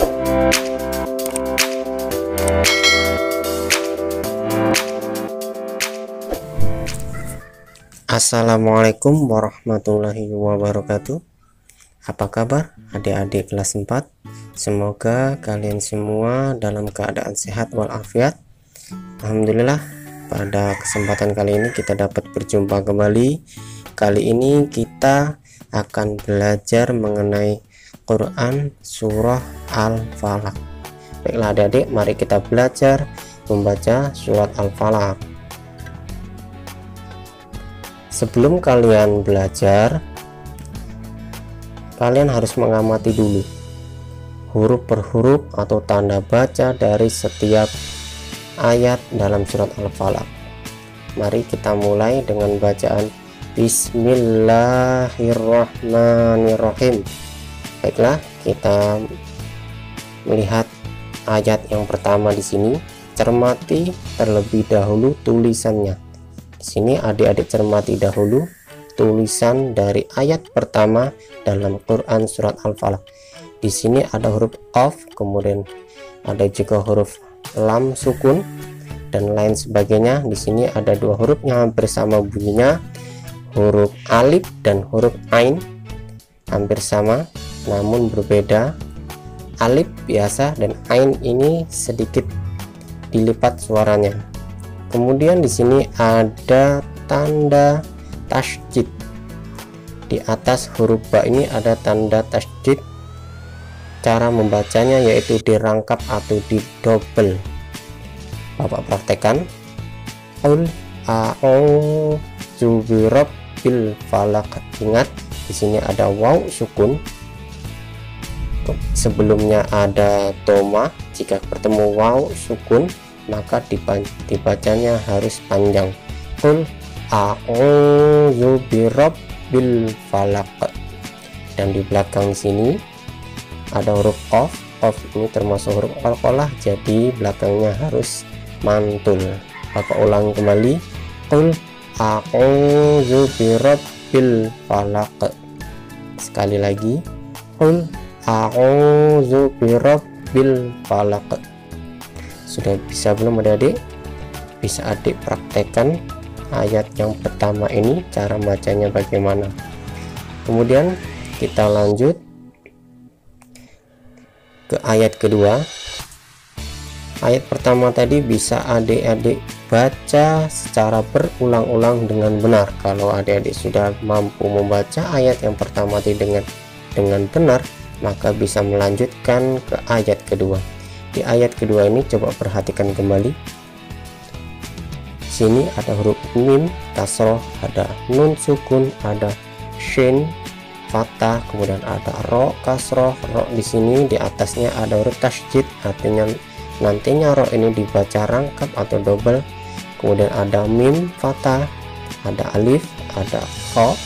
Assalamualaikum warahmatullahi wabarakatuh. Apa kabar adik-adik kelas 4? Semoga kalian semua dalam keadaan sehat walafiat. Alhamdulillah, pada kesempatan kali ini kita dapat berjumpa kembali. Kali ini kita akan belajar mengenai Quran surah Al-Falaq. Baiklah adik-adik, mari kita belajar membaca surat Al-Falaq. Sebelum kalian belajar, kalian harus mengamati dulu huruf per huruf atau tanda baca dari setiap ayat dalam surat Al-Falaq. Mari kita mulai dengan bacaan Bismillahirrahmanirrahim. Baiklah, kita melihat ayat yang pertama di sini. Cermati terlebih dahulu tulisannya. Di sini adik-adik cermati dahulu tulisan dari ayat pertama dalam Quran surat Al-Falaq. Di sini ada huruf qaf, kemudian ada juga huruf lam sukun dan lain sebagainya. Di sini ada dua huruf yang hampir sama bunyinya, huruf alif dan huruf ain, hampir sama namun berbeda. Alif biasa dan ain ini sedikit dilipat suaranya. Kemudian di sini ada tanda tasydid. Di atas huruf ba ini ada tanda tasydid. Cara membacanya yaitu dirangkap atau didobel. Bapak praktekkan. Qul a'udzu birabbil falaq. Ingat, di sini ada waw sukun. Sebelumnya ada doma. Jika bertemu waw sukun, maka dibacanya harus panjang. Qul a'udzu birabbil falaq. Dan di belakang sini ada huruf qaf. Qaf ini termasuk huruf qalqalah, jadi belakangnya harus mantul. Bapak ulang kembali. Qul a'udzu birabbil falaq. Sekali lagi. Qul a'udzu birabbil falaq. Sudah bisa belum adik-adik? Bisa adik praktekkan ayat yang pertama ini, cara bacanya bagaimana. Kemudian kita lanjut ke ayat kedua. Ayat pertama tadi bisa adik-adik baca secara berulang-ulang dengan benar. Kalau adik-adik sudah mampu membaca ayat yang pertama tadi dengan benar, maka bisa melanjutkan ke ayat kedua. Di ayat kedua ini coba perhatikan kembali. Sini ada huruf mim kasroh, ada nun sukun, ada shin fathah, kemudian ada ro kasroh. Ro di sini di atasnya ada huruf tasydid, artinya nantinya ro ini dibaca rangkap atau double. Kemudian ada mim fathah, ada alif, ada kha,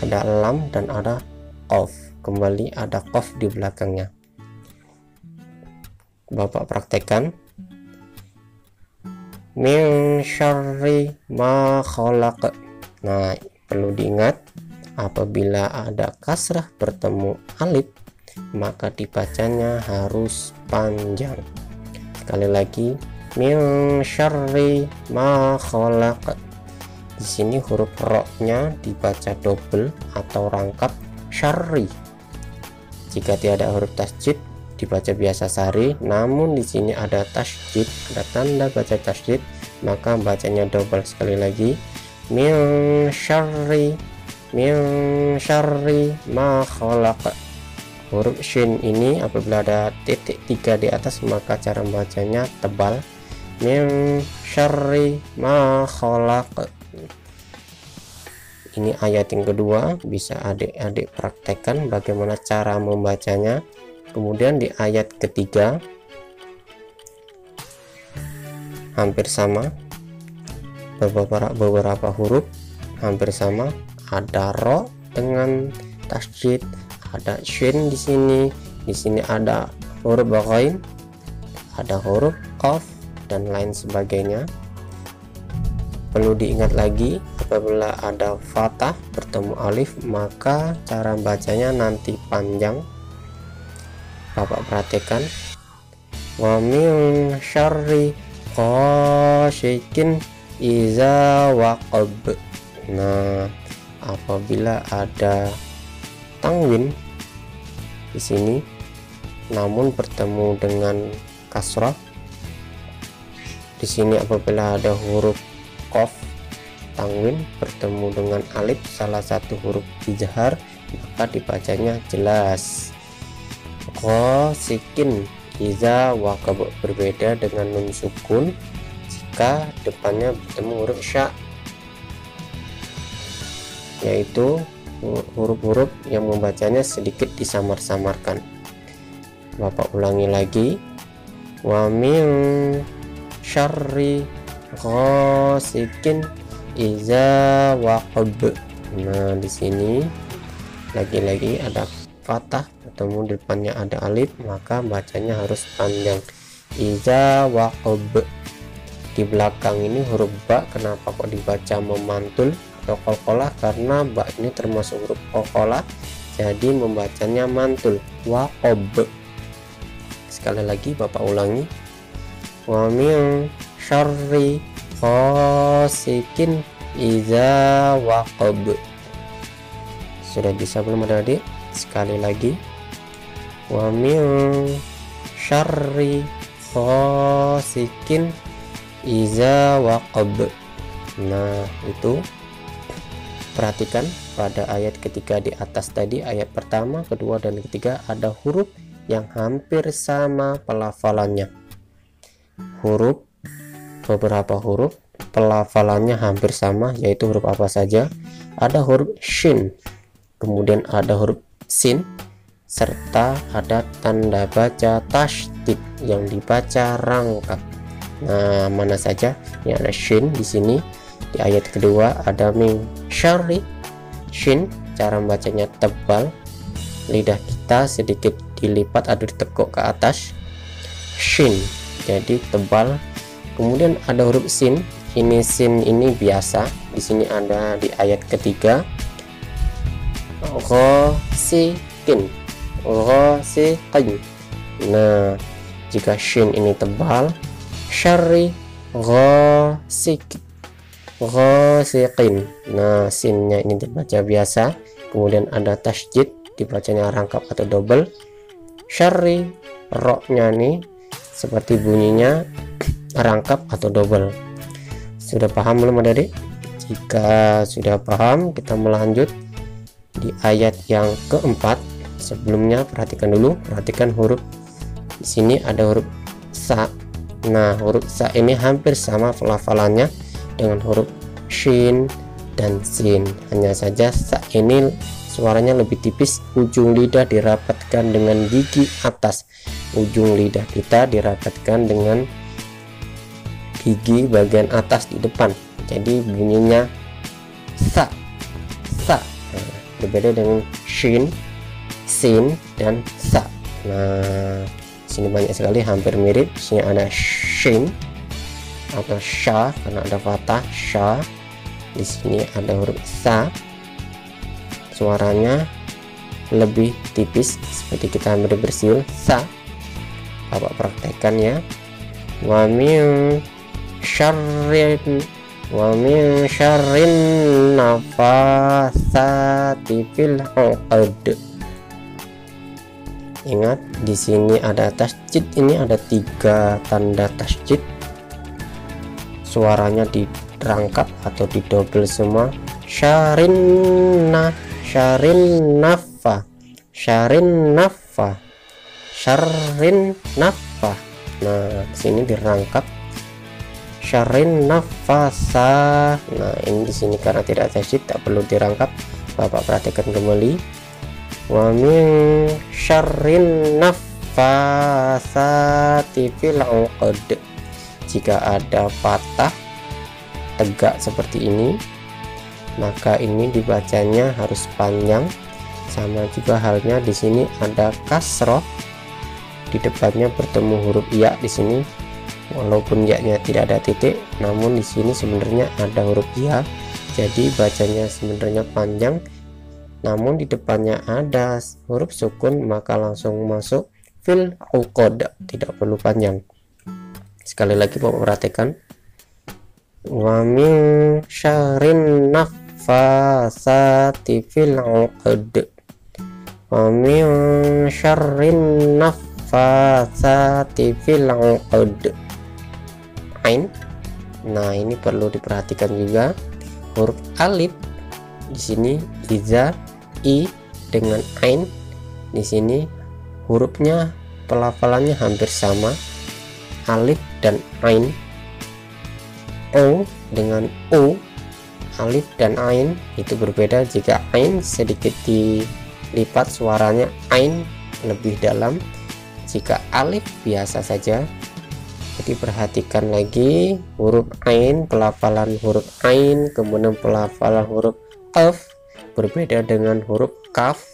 ada lam dan ada qaf. Kembali ada qaf di belakangnya. Bapak praktekkan. Min syarri ma khalaq. Nah, perlu diingat, apabila ada kasrah bertemu alif, maka dibacanya harus panjang. Sekali lagi, min syarri ma khalaq. Di sini huruf ro-nya dibaca double atau rangkap syarri. Jika tiada huruf tasydid, dibaca biasa sari, namun di sini ada tasydid, ada tanda baca tasydid, maka bacanya double. Sekali lagi, min syarri ma khalaq. Huruf shin ini apabila ada titik 3 di atas, maka cara bacanya tebal. Min syarri ma khalaq. Ini ayat yang kedua, bisa adik-adik praktekkan bagaimana cara membacanya. Kemudian di ayat ketiga hampir sama, beberapa huruf hampir sama, ada ro dengan tasydid, ada shin di sini ada huruf ghain, ada huruf qaf dan lain sebagainya. Perlu diingat lagi, apabila ada fathah bertemu alif, maka cara bacanya nanti panjang. Bapak perhatikan, wa min syarri ghasikin iza waqab. Nah, apabila ada tanwin di sini namun bertemu dengan kasrah, di sini apabila ada huruf qaf tanwin bertemu dengan alif, salah satu huruf ijhar, maka dibacanya jelas. Ghasikin iza waqab, berbeda dengan nun sukun jika depannya bertemu huruf sya, yaitu huruf-huruf yang membacanya sedikit disamar-samarkan. Bapak ulangi lagi, wa min syarri ghasikin iza waqab. Nah, di sini lagi-lagi ada fathah bertemu depannya ada alif, maka bacanya harus panjang, iza waqab. Di belakang ini huruf ba, kenapa kok dibaca memantul atau qalqalah? Karena ba ini termasuk huruf qalqalah, jadi membacanya mantul, waqab. Sekali lagi Bapak ulangi, wa min syarri ghasikin iza waqab. Sudah bisa belum adik-adik? Sekali lagi, wa min syarri ghasikin iza waqab. Nah, itu perhatikan pada ayat ketiga di atas tadi, ayat pertama, kedua, dan ketiga ada huruf yang hampir sama pelafalannya. Beberapa huruf pelafalannya hampir sama, yaitu huruf apa saja? Ada huruf shin, kemudian ada huruf sin, serta ada tanda baca tasydid yang dibaca rangkap. Nah, mana saja? Ini ada shin di sini. Di ayat kedua ada min syarri, shin cara membacanya tebal, lidah kita sedikit dilipat atau ditekuk ke atas, shin jadi tebal. Kemudian ada huruf sin, ini sin ini biasa, di sini ada di ayat ketiga, ghasikin. Nah, jika shin ini tebal, syarri ghasikin. Nah, sinnya ini dibaca biasa, kemudian ada tasydid dibacanya rangkap atau double. Syarri, roknya nih seperti bunyinya rangkap atau double. Sudah paham belum adik-adik? Jika sudah paham, kita melanjut di ayat yang keempat. Sebelumnya perhatikan huruf di sini ada huruf sa. Nah, huruf sa ini hampir sama pelafalannya dengan huruf shin dan sin, hanya saja sa ini suaranya lebih tipis, ujung lidah dirapatkan dengan gigi atas, ujung lidah kita dirapatkan dengan gigi bagian atas di depan, jadi bunyinya sa. Nah, berbeda dengan shin, sin, dan sa. Nah, sini banyak sekali hampir mirip. Sini ada shin atau sha karena ada fathah sha. Di sini ada huruf sa, suaranya lebih tipis seperti kita bersiul sa. Bapak praktekkan ya. Wa min syarrin nafatsati fil 'uqad. Ingat, di sini ada tasydid, ini ada 3 tanda tasydid. Suaranya dirangkap atau didobel semua. Syarrin nafa. Nah, di sini dirangkap. Syarrin nafasa. Nah, ini di sini karena tidak tasydid tak perlu dirangkap. Bapak perhatikan kembali. Wa min syarrin naffasati fil 'uqad. Jika ada patah tegak seperti ini, maka ini dibacanya harus panjang. Sama juga halnya di sini ada kasroh, di depannya bertemu huruf ya di sini. Walaupun ya-nya tidak ada titik, namun di sini sebenarnya ada huruf ya, jadi bacanya sebenarnya panjang. Namun di depannya ada huruf sukun, maka langsung masuk fil uqad, tidak perlu panjang. Sekali lagi Bapak perhatikan, wa min syarrin naffasati fil uqad, wa min syarrin naffasati fil uqad. Ain. Nah, ini perlu diperhatikan juga huruf alif di sini iza, i dengan ain di sini hurufnya pelafalannya hampir sama, alif dan ain. O dengan o, alif dan ain itu berbeda. Jika ain sedikit dilipat suaranya ain lebih dalam, jika alif biasa saja. Jadi perhatikan lagi huruf ain, pelafalan huruf ain, kemudian pelafalan huruf qaf berbeda dengan huruf kaf.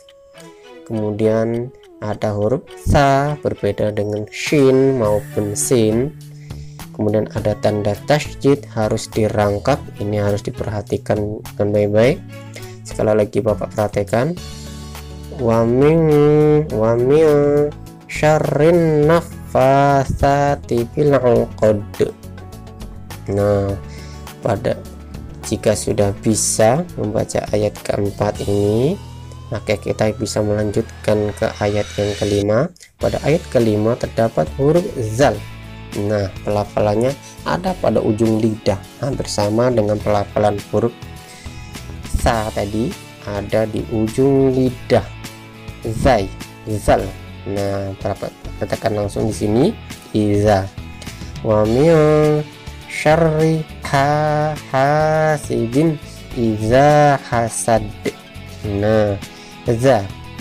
Kemudian ada huruf sa berbeda dengan shin maupun sin. Kemudian ada tanda tasydid harus dirangkap, ini harus diperhatikan dengan baik-baik. Sekali lagi Bapak perhatikan, wa min syarrin naffasati fil uqad. Nah, jika sudah bisa membaca ayat keempat ini, maka kita bisa melanjutkan ke ayat yang kelima. Pada ayat kelima terdapat huruf zal. Nah, pelafalannya ada pada ujung lidah, hampir sama dengan pelafalan huruf sa tadi, ada di ujung lidah. Zai, zal. Nah, katakan langsung di sini iza. Wa min syarri hasidin iza hasad. Nah,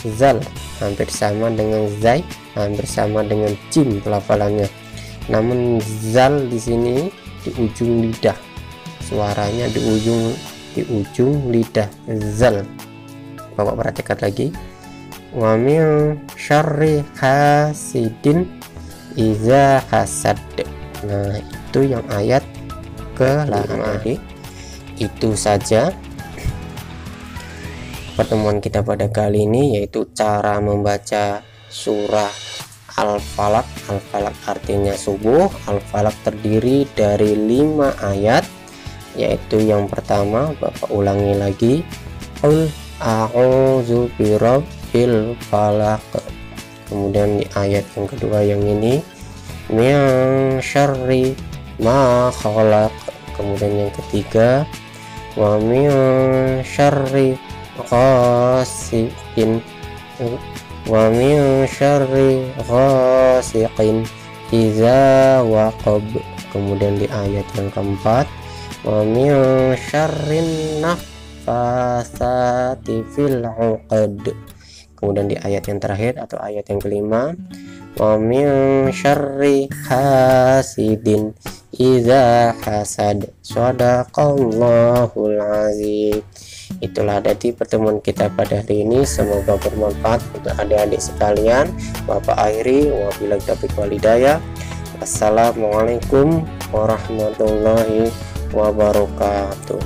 zal hampir sama dengan zai, hampir sama dengan jim pelafalannya. Namun zal di sini di ujung lidah, suaranya di ujung lidah, zal. Bapak perhatikan lagi, wa min syarri hasidin iza hasad. Nah, itu yang ayat ke-8. Itu saja pertemuan kita pada kali ini, yaitu cara membaca surah Al-Falaq. Al-Falaq artinya subuh. Al-Falaq terdiri dari 5 ayat, yaitu yang pertama Bapak ulangi lagi, qul a'udzu birabbil falaq. Kemudian di ayat yang kedua yang ini, min syarri ma khalaq. Kemudian yang ketiga, wa min syarri ghasiqin wa min syarri ghasiqin iza waqab. Kemudian di ayat yang keempat, wa min syarrin naffasati fil uqad. Kemudian di ayat yang terakhir atau ayat yang kelima, wa min syarri hasidin iza hasad. Shadaqallahul azim. Itulah tadi pertemuan kita pada hari ini, semoga bermanfaat untuk adik-adik sekalian. Bapak akhiri, wabillahi taufiq wal hidayah. Wassalamualaikum warahmatullahi wabarakatuh.